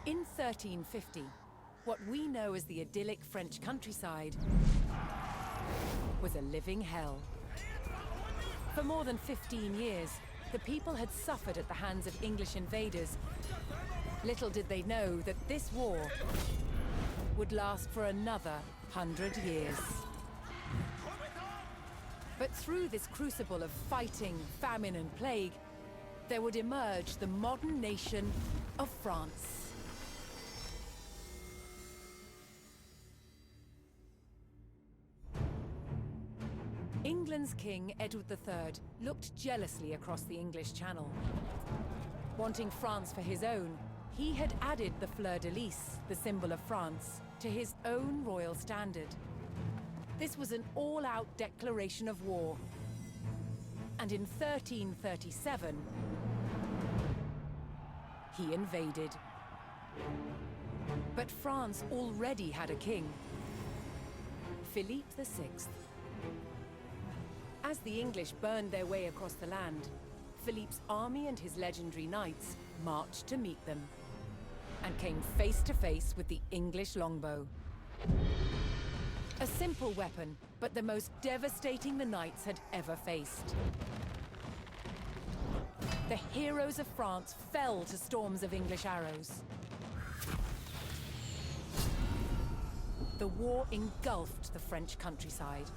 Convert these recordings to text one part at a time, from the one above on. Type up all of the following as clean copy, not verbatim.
In 1350, what we know as the idyllic French countryside was a living hell. For more than 15 years, the people had suffered at the hands of English invaders. Little did they know that this war would last for another 100 years. But through this crucible of fighting, famine, and plague, there would emerge the modern nation of France. England's King Edward III looked jealously across the English Channel. Wanting France for his own, he had added the fleur-de-lis, the symbol of France, to his own royal standard. This was an all-out declaration of war. And in 1337, he invaded. But France already had a king, Philippe VI. As the English burned their way across the land, Philippe's army and his legendary knights marched to meet them and came face to face with the English longbow. A simple weapon, but the most devastating the knights had ever faced. The heroes of France fell to storms of English arrows. The war engulfed the French countryside.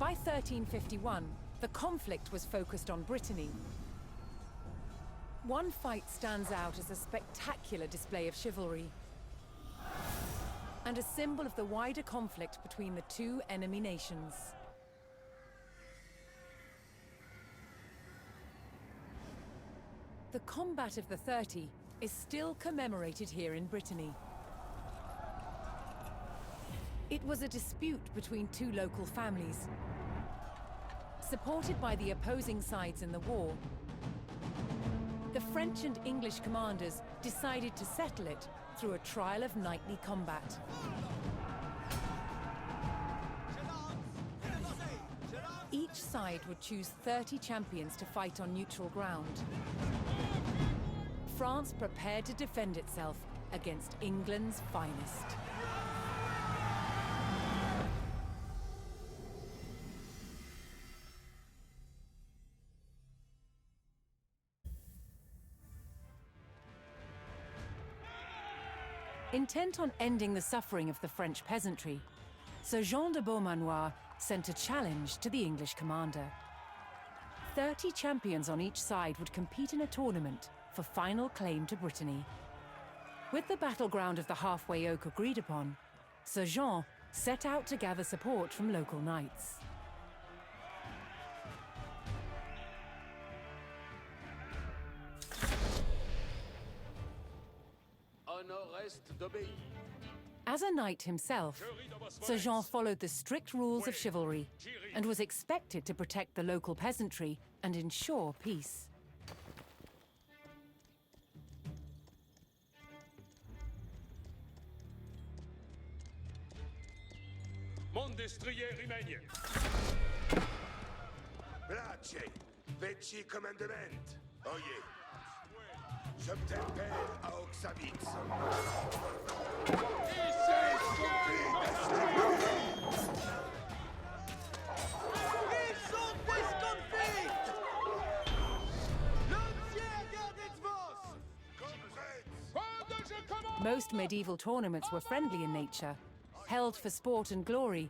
By 1351, the conflict was focused on Brittany. One fight stands out as a spectacular display of chivalry and a symbol of the wider conflict between the two enemy nations. The Combat of the 30 is still commemorated here in Brittany. It was a dispute between two local families. Supported by the opposing sides in the war, the French and English commanders decided to settle it through a trial of knightly combat. Each side would choose 30 champions to fight on neutral ground. France prepared to defend itself against England's finest. Intent on ending the suffering of the French peasantry, Sir Jean de Beaumanoir sent a challenge to the English commander. 30 champions on each side would compete in a tournament for final claim to Brittany. With the battleground of the halfway oak agreed upon, Sir Jean set out to gather support from local knights. As a knight himself, Sir Jean followed the strict rules of chivalry and was expected to protect the local peasantry and ensure peace. Mon destrier rimenie. Place, veci comandament. Oye. Je t'appelle à Oxavitz. Ils sont disconfits! L'entière garde vos! Most medieval tournaments were friendly in nature, held for sport and glory,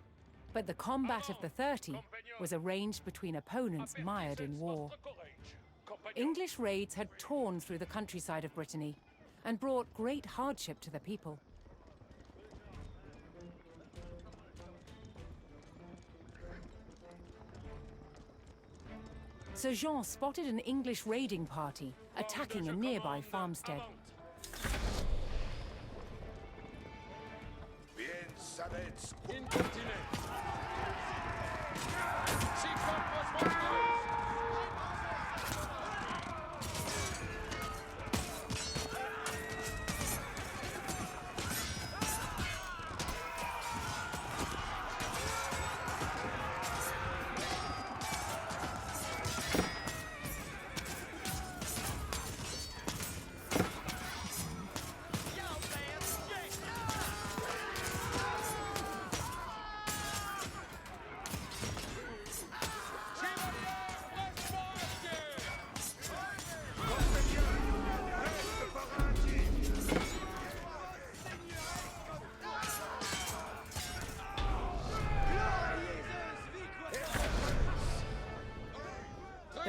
but the Combat of the 30 was arranged between opponents mired in war. English raids had torn through the countryside of Brittany and brought great hardship to the people. Sir Jean spotted an English raiding party attacking a nearby farmstead.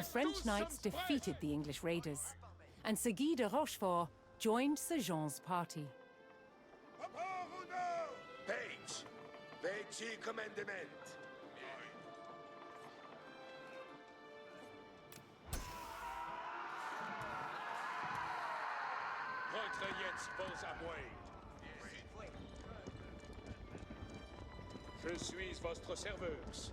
the French knights defeated the English raiders, and Sir Guy de Rochefort joined Sir Jean's party. Page, veci commandement. Retrayez vos amours. Je suis votre serveuse.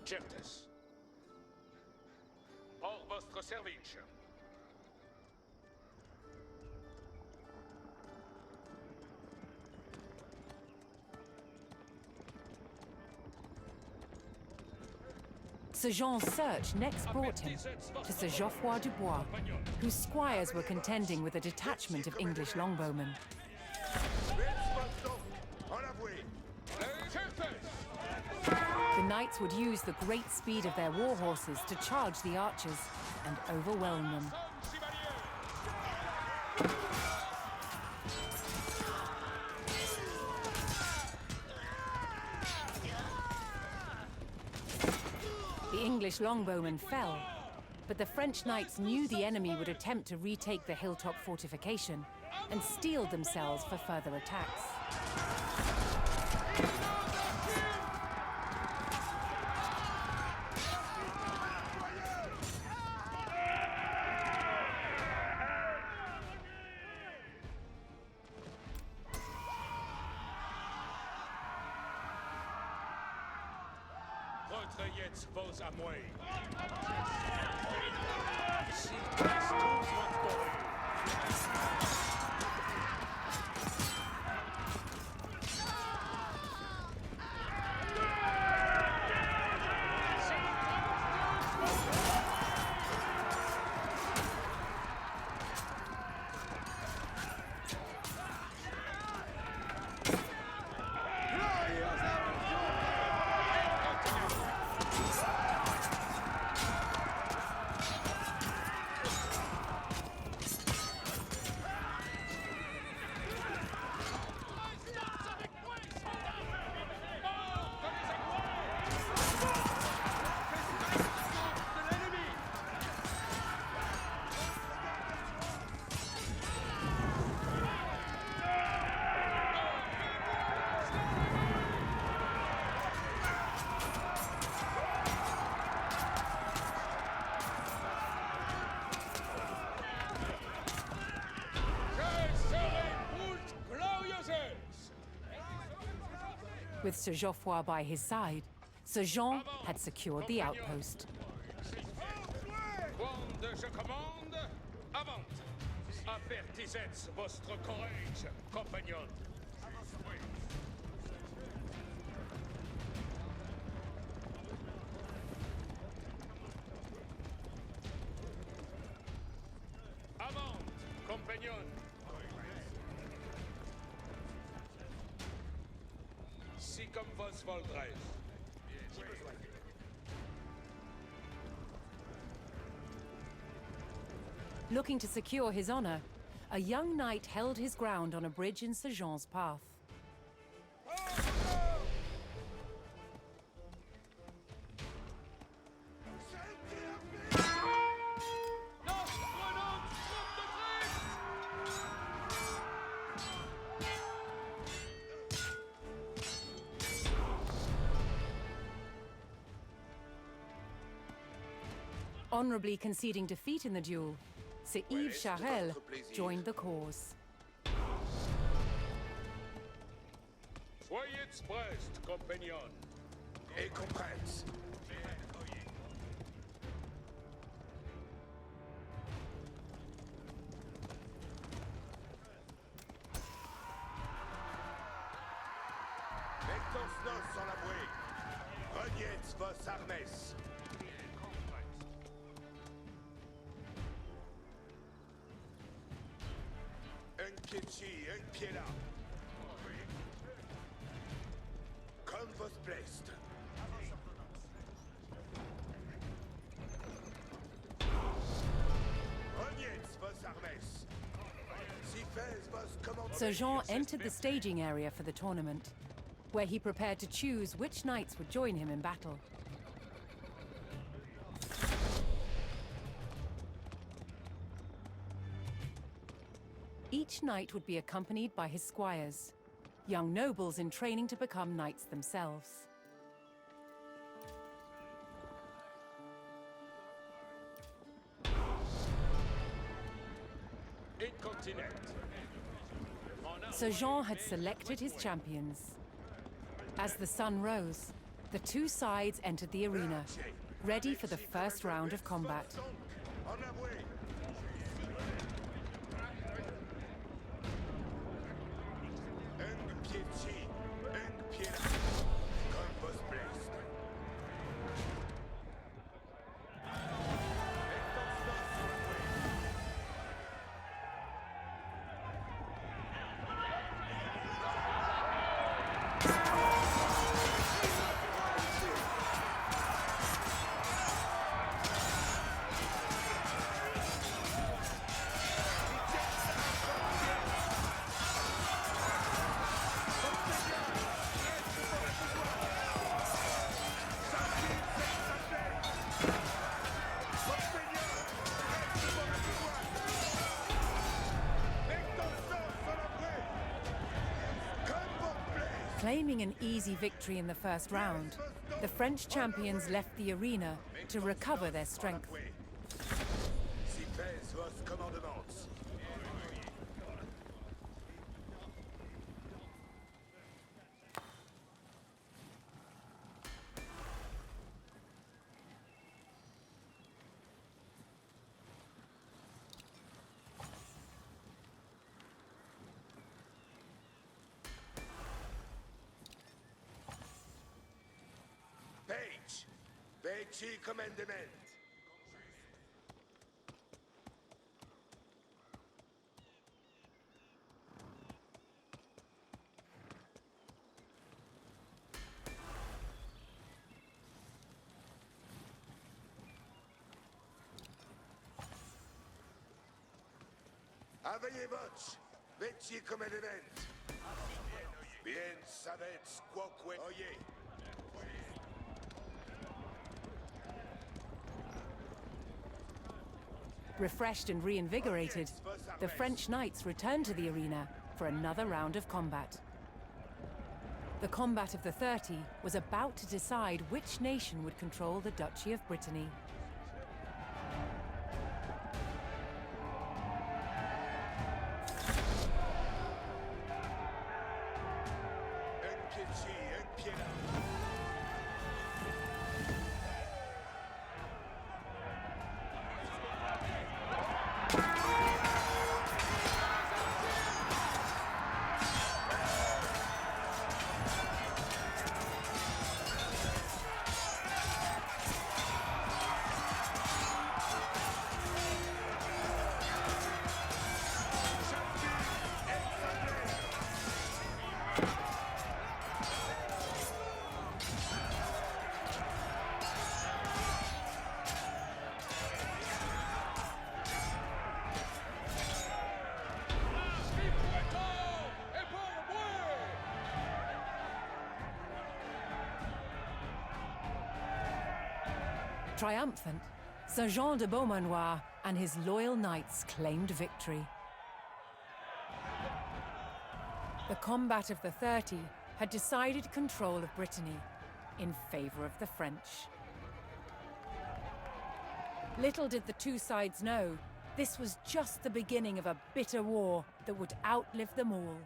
Certes. Pour votre service. Sir Jean's search next brought him to Sir Geoffroy du Bois, whose squires were contending with a detachment of English longbowmen. The knights would use the great speed of their war horses to charge the archers and overwhelm them. The English longbowmen fell, but the French knights knew the enemy would attempt to retake the hilltop fortification and steeled themselves for further attacks. Retrayez vos amours. Ici, reste votre tour. With Sir Geoffroy by his side, Sir Jean had secured the outpost. Quand je commande, avant. Avertissez votre courage, compagnon. Avant, compagnon. Si comme vos voldrez. Looking to secure his honor, a young knight held his ground on a bridge in Sir Jean's path. Honorably conceding defeat in the duel, Sir Yves Charel joined the cause. Soyez prest, compagnon. Et compresse. Mettons nos sur la bouée. Reniez vos armes. Un kitchi, un pied là. Comme vos plaisent. Reniez vos armes. Si faites vos commandes. Sir Jean entered the staging area for the tournament. where he prepared to choose which knights would join him in battle. Each knight would be accompanied by his squires, young nobles in training to become knights themselves. Incontinent. Sir Jean had selected his champions. As the sun rose, the two sides entered the arena, ready for the first round of combat. En avoué. Un pied ci, un pied là. Comme post blessed. Claiming an easy victory in the first round, the French champions left the arena to recover their strength. Si pèse vos commandements. Page, Page commandement. Aveillez voce, Vecchi commandement. Bien savez quoque oye. Refreshed and reinvigorated, the French knights returned to the arena for another round of combat. The combat of the 30 was about to decide which nation would control the Duchy of Brittany. Un pied ci, un pied là. Triumphant, Sir Jean de Beaumanoir and his loyal knights claimed victory. The combat of the 30 had decided control of Brittany in favor of the French. Little did the two sides know, this was just the beginning of a bitter war that would outlive them all.